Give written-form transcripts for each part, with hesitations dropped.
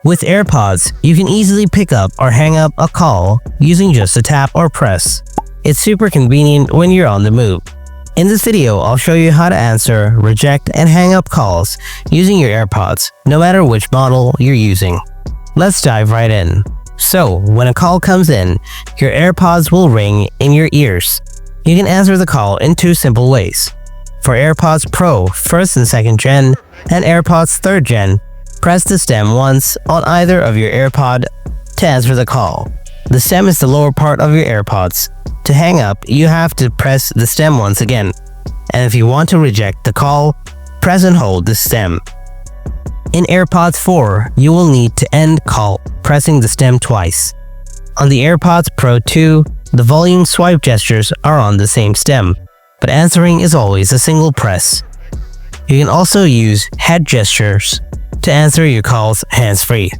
With AirPods, you can easily pick up or hang up a call using just a tap or press. It's super convenient when you're on the move. In this video, I'll show you how to answer, reject, and hang up calls using your AirPods, no matter which model you're using. Let's dive right in. So, when a call comes in, your AirPods will ring in your ears. You can answer the call in two simple ways. For AirPods Pro 1st and 2nd Gen and AirPods 3rd Gen, press the stem once on either of your AirPod to answer the call. The stem is the lower part of your AirPods. To hang up, you have to press the stem once again. And if you want to reject the call, press and hold the stem. In AirPods 4, you will need to end call, pressing the stem twice. On the AirPods Pro 2, the volume swipe gestures are on the same stem, but answering is always a single press. You can also use head gestures to answer your calls hands-free.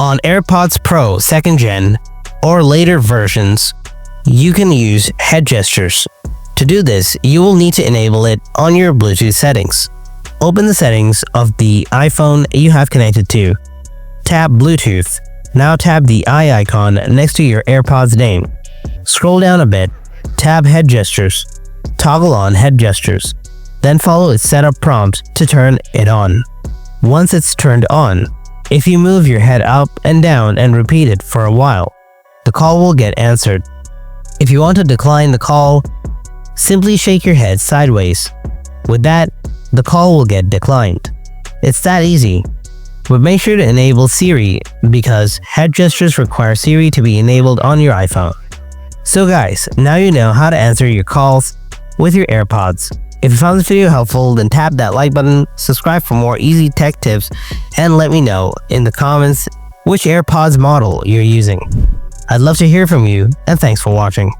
On AirPods Pro 2nd Gen or later versions, you can use head gestures. To do this, you will need to enable it on your Bluetooth settings. Open the settings of the iPhone you have connected to. Tap Bluetooth. Now tap the eye icon next to your AirPods name. Scroll down a bit, tap head gestures. Toggle on head gestures. Then follow its setup prompt to turn it on. Once it's turned on, if you move your head up and down and repeat it for a while, the call will get answered. If you want to decline the call, simply shake your head sideways. With that, the call will get declined. It's that easy. But make sure to enable Siri because head gestures require Siri to be enabled on your iPhone. So guys, now you know how to answer your calls with your AirPods. If you found this video helpful, then tap that like button, subscribe for more easy tech tips, and let me know in the comments which AirPods model you're using. I'd love to hear from you, and thanks for watching.